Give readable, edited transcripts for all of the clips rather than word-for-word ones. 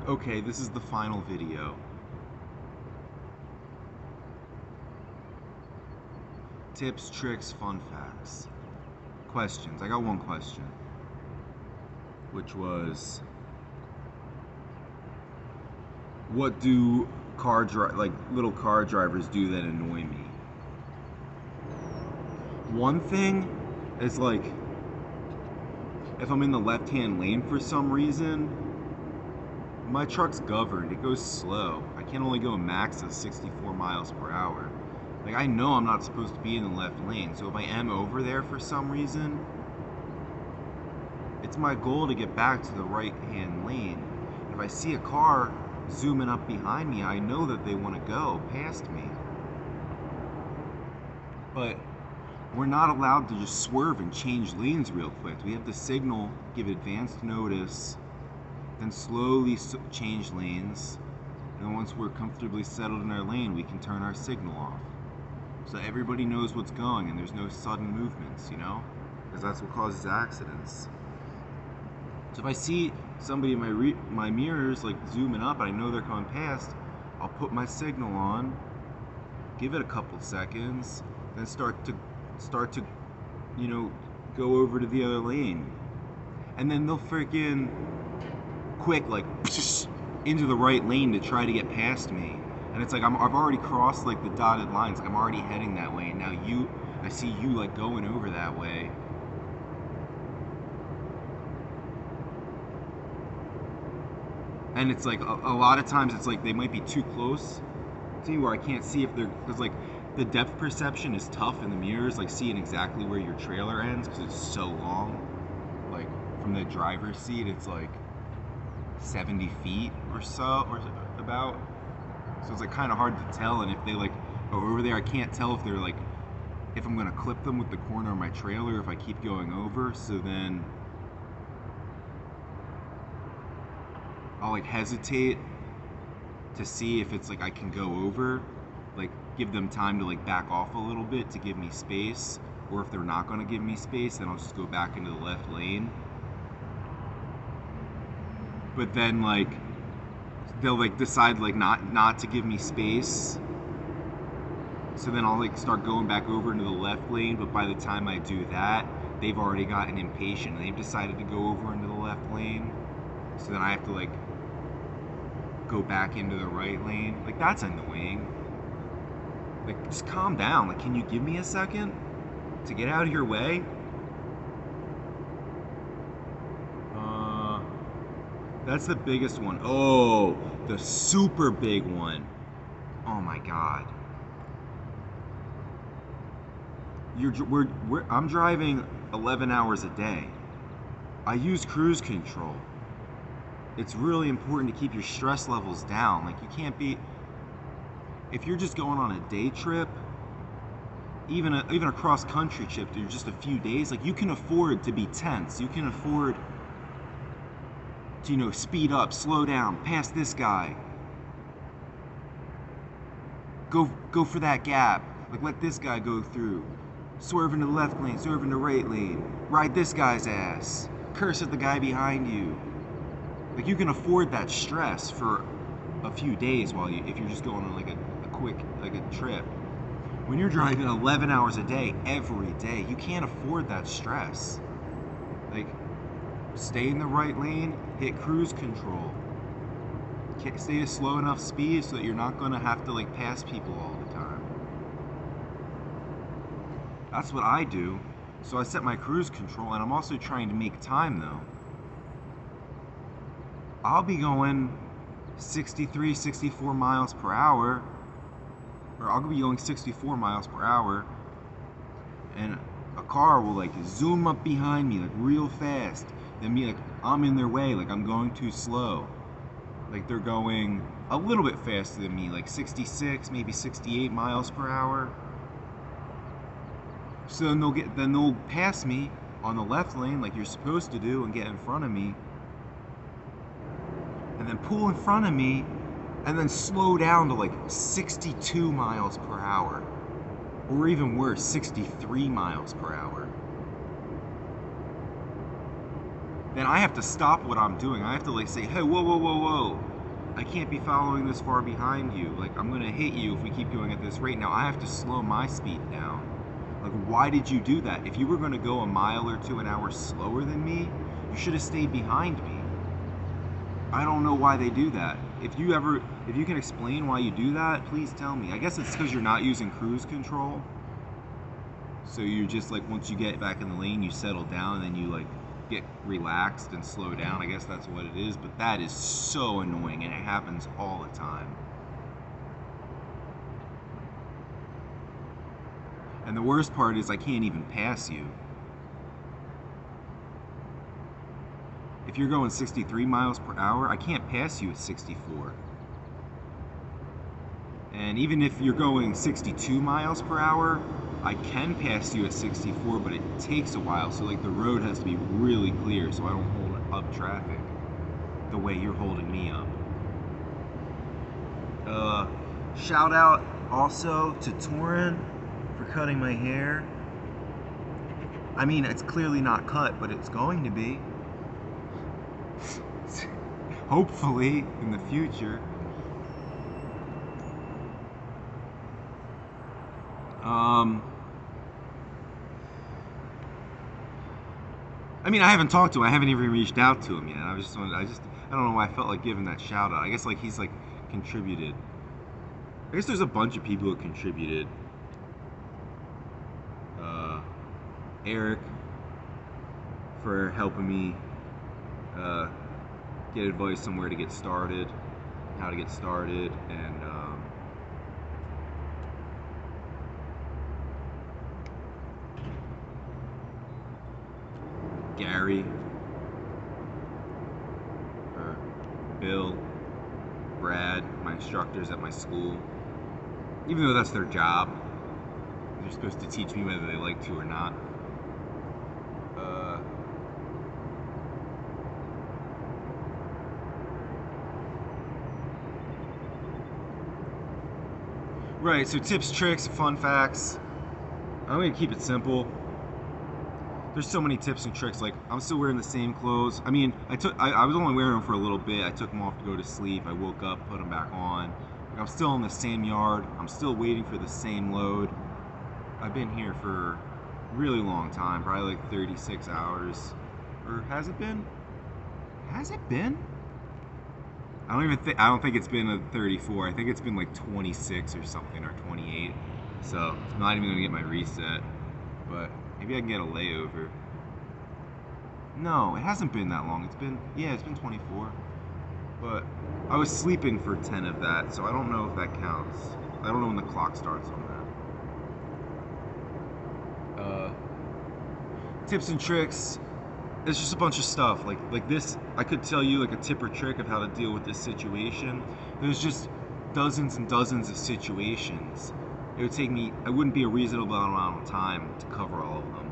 Okay, this is the final video. Tips, tricks, fun facts. Questions. I got one question, which was, what do little car drivers do that annoy me? One thing is like, if I'm in the left-hand lane for some reason, my truck's governed. It goes slow. I can only go a max of 64 miles per hour. Like, I know I'm not supposed to be in the left lane, so if I am over there for some reason, it's my goal to get back to the right-hand lane. If I see a car zooming up behind me, I know that they want to go past me. But we're not allowed to just swerve and change lanes real quick. We have to signal, give advanced notice, then slowly change lanes. And then once we're comfortably settled in our lane, we can turn our signal off. So everybody knows what's going and there's no sudden movements, you know? Because that's what causes accidents. So if I see somebody in my mirrors like zooming up and I know they're coming past, I'll put my signal on, give it a couple seconds, then start to go over to the other lane. And then they'll freaking quick like into the right lane to try to get past me. And it's like I've already crossed like the dotted lines, like I'm already heading that way, and now I see you like going over that way. And it's like a lot of times it's like they might be too close to you where I can't see if they're, because like the depth perception is tough in the mirrors, like seeing exactly where your trailer ends because it's so long. Like from the driver's seat, it's like 70 feet or so, or about. So it's like kind of hard to tell, and if they like go over there, I can't tell if they're like, if I'm gonna clip them with the corner of my trailer if I keep going over. So then I'll like hesitate to see if it's like I can go over, like give them time to like back off a little bit to give me space, or if they're not gonna give me space, then I'll just go back into the left lane. But then like they'll like decide like not to give me space, so then I'll like start going back over into the left lane. But by the time I do that, they've already gotten impatient and they've decided to go over into the left lane, so then I have to like go back into the right lane. Like, that's annoying. Like, just calm down. Like, can you give me a second to get out of your way? That's the biggest one. Oh, the super big one. Oh my God. I'm driving 11 hours a day. I use cruise control. It's really important to keep your stress levels down. Like, you can't be, if you're just going on a day trip, even a cross country trip, through just a few days, like, you can afford to be tense. You can afford to, speed up, slow down, pass this guy, go for that gap, like let this guy go through, swerve into the left lane, swerve into the right lane, ride this guy's ass, curse at the guy behind you. Like, you can afford that stress for a few days if you're just going on like a quick, like a trip. When you're driving 11 hours a day, every day, you can't afford that stress. Like, stay in the right lane, hit cruise control. Stay at a slow enough speed so that you're not gonna have to like pass people all the time. That's what I do. So I set my cruise control, and I'm also trying to make time though. I'll be going 63, 64 miles per hour, or I'll be going 64 miles per hour, and a car will like zoom up behind me like real fast. Then me, like, I'm in their way, like I'm going too slow. Like, they're going a little bit faster than me, like 66, maybe 68 miles per hour. So then they'll pass me on the left lane like you're supposed to do and get in front of me. And then pull in front of me and then slow down to like 62 miles per hour. Or even worse, 63 miles per hour. Then I have to stop what I'm doing. I have to like say, hey, whoa, whoa, whoa, whoa. I can't be following this far behind you. Like, I'm gonna hit you if we keep going at this rate. Now I have to slow my speed down. Like, why did you do that? If you were gonna go a mile or two an hour slower than me, you should have stayed behind me. I don't know why they do that. If you can explain why you do that, please tell me. I guess it's because you're not using cruise control. So you're just like, once you get back in the lane, you settle down and then you like get relaxed and slow down. I guess that's what it is, but that is so annoying and it happens all the time. And the worst part is I can't even pass you. If you're going 63 miles per hour, I can't pass you at 64. And even if you're going 62 miles per hour, I can pass you at 64, but it takes a while. So like the road has to be really clear so I don't hold up traffic the way you're holding me up. Shout out also to Torin for cutting my hair. I mean, it's clearly not cut, but it's going to be. Hopefully in the future. I mean, I haven't talked to him. I haven't even reached out to him yet. I don't know why I felt like giving that shout out. I guess like he's like contributed. I guess there's a bunch of people who contributed. Eric for helping me get advice on where to get started, how to get started, and Gary, Bill, Brad, my instructors at my school. Even though that's their job, they're supposed to teach me whether they like to or not. Right, so tips, tricks, fun facts. I'm gonna keep it simple. There's so many tips and tricks. Like, I'm still wearing the same clothes. I mean, I was only wearing them for a little bit. I took them off to go to sleep. I woke up, put them back on. Like, I'm still in the same yard. I'm still waiting for the same load. I've been here for a really long time, probably like 36 hours. Or has it been? Has it been? I don't think it's been a 34. I think it's been like 26 or something, or 28. So I'm not even gonna get my reset, but maybe I can get a layover. No, it hasn't been that long. It's been 24. But I was sleeping for 10 of that, so I don't know if that counts. I don't know when the clock starts on that. Tips and tricks. It's just a bunch of stuff. Like this, I could tell you like a tip or trick of how to deal with this situation. There's just dozens and dozens of situations. It wouldn't be a reasonable amount of time to cover all of them.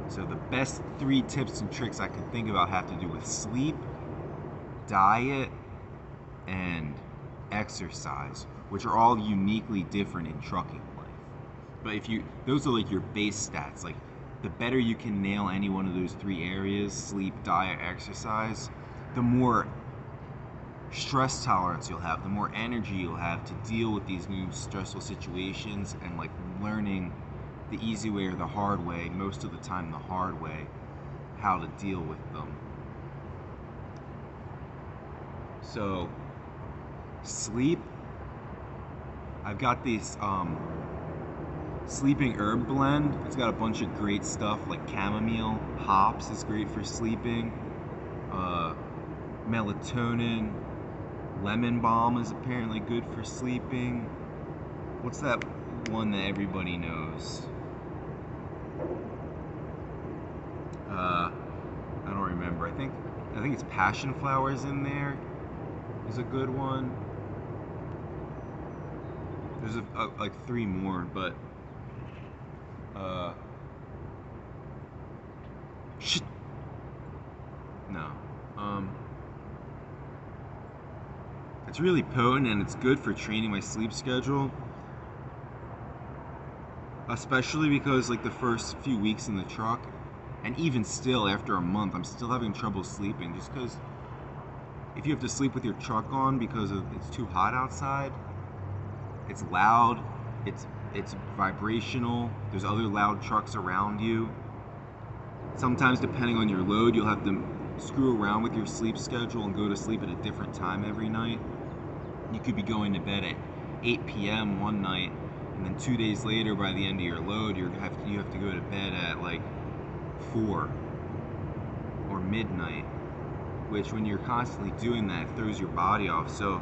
So the best 3 tips and tricks I could think about have to do with sleep, diet, and exercise, which are all uniquely different in trucking life. But those are like your base stats. Like, the better you can nail any one of those 3 areas, sleep, diet, exercise, the more stress tolerance you'll have, the more energy you'll have to deal with these new stressful situations, and like learning the easy way or the hard way, most of the time the hard way, how to deal with them. So, sleep, I've got this sleeping herb blend. It's got a bunch of great stuff like chamomile, hops is great for sleeping, melatonin, lemon balm is apparently good for sleeping. What's that one that everybody knows? I don't remember. I think it's passion flowers in there is a good one. There's like 3 more, but shit. No. It's really potent and it's good for training my sleep schedule. Especially because like the first few weeks in the truck, and even still after a month, I'm still having trouble sleeping just because if you have to sleep with your truck on because it's too hot outside, it's loud, it's vibrational, there's other loud trucks around you. Sometimes, depending on your load, you'll have to screw around with your sleep schedule and go to sleep at a different time every night. You could be going to bed at 8 p.m. one night, and then 2 days later, by the end of your load, you have to go to bed at like 4 or midnight, which when you're constantly doing that, it throws your body off. So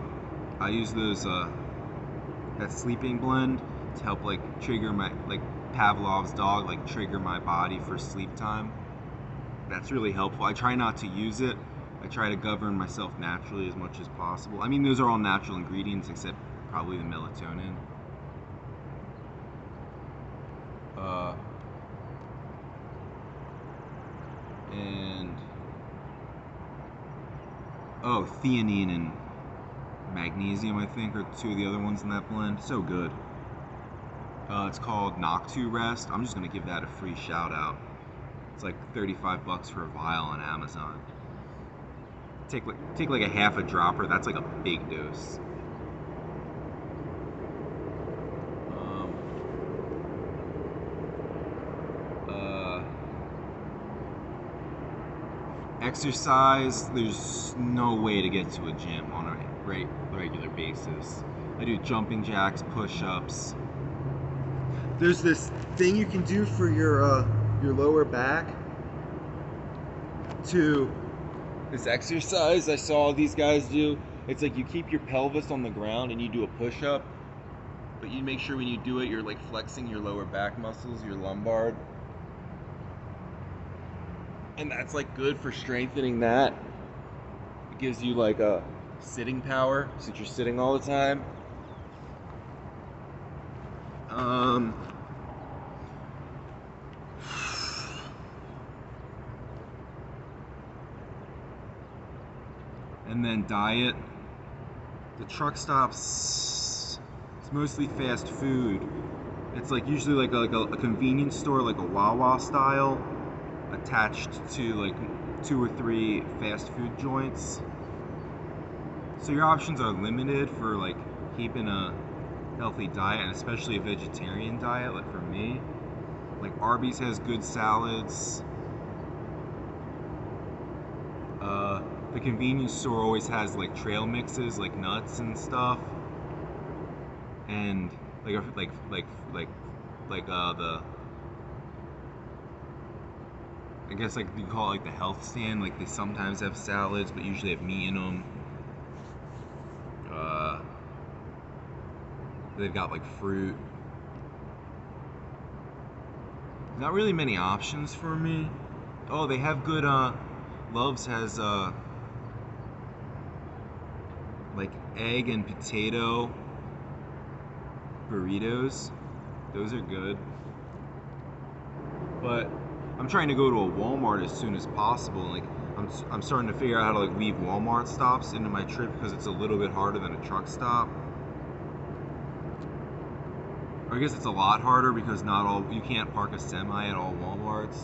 I use those that sleeping blend to help like trigger my, like Pavlov's dog, like trigger my body for sleep time. That's really helpful. I try not to use it. I try to govern myself naturally as much as possible. I mean, those are all natural ingredients except probably the melatonin. And theanine and magnesium, I think, are two of the other ones in that blend. So good. It's called Noctu Rest. I'm just gonna give that a free shout out. It's like $35 for a vial on Amazon. Take like a half a dropper. That's like a big dose. Exercise. There's no way to get to a gym on a regular basis. I do jumping jacks, push-ups. There's this thing you can do for your lower back to this exercise I saw these guys do. It's like you keep your pelvis on the ground and you do a push-up, but you make sure when you do it, you're like flexing your lower back muscles, your lumbar. And that's like good for strengthening that. It gives you like a sitting power since you're sitting all the time. And then diet. The truck stops, it's mostly fast food. It's like usually like a convenience store, like a Wawa style, attached to like 2 or 3 fast food joints. So your options are limited for like keeping a healthy diet, and especially a vegetarian diet, like for me. Like Arby's has good salads. The convenience store always has like trail mixes, like nuts and stuff, and the I guess like you call it like the health stand. Like they sometimes have salads, but usually have meat in them. They've got like fruit. Not really many options for me. Oh, they have good. Love's has like egg and potato burritos. Those are good. But I'm trying to go to a Walmart as soon as possible. Like I'm starting to figure out how to like weave Walmart stops into my trip because it's a little bit harder than a truck stop. Or I guess it's a lot harder because you can't park a semi at all Walmarts.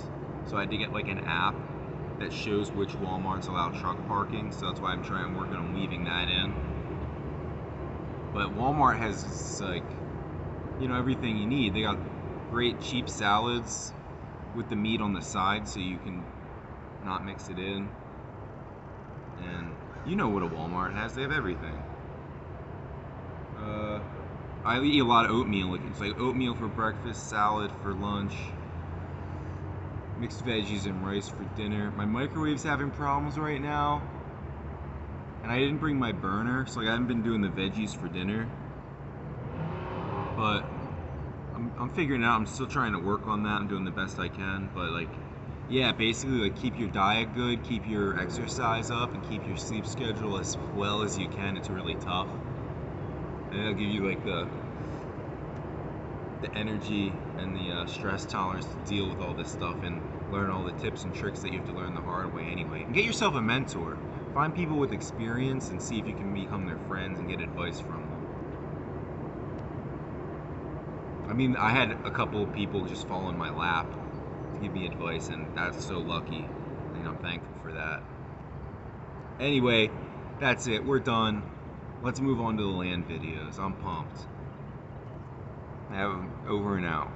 So I had to get like an app that shows which Walmarts allow truck parking. So that's why I'm working on weaving that in. But Walmart has like, everything you need. They got great cheap salads with the meat on the side so you can not mix it in. And you know what a Walmart has, they have everything. I eat a lot of oatmeal. Like it's like oatmeal for breakfast, salad for lunch, mixed veggies and rice for dinner. My microwave's having problems right now, and I didn't bring my burner, so like I haven't been doing the veggies for dinner. But I'm figuring it out. I'm still trying to work on that. I'm doing the best I can, but like, yeah, basically like keep your diet good, keep your exercise up, and keep your sleep schedule as well as you can. It's really tough, and it'll give you like the energy and the stress tolerance to deal with all this stuff and learn all the tips and tricks that you have to learn the hard way anyway. And get yourself a mentor. Find people with experience and see if you can become their friends and get advice from them. I mean, I had a couple of people just fall in my lap to give me advice, and that's so lucky. And I'm thankful for that. Anyway, That's it. We're done. Let's move on to the land videos. I'm pumped. Over and out.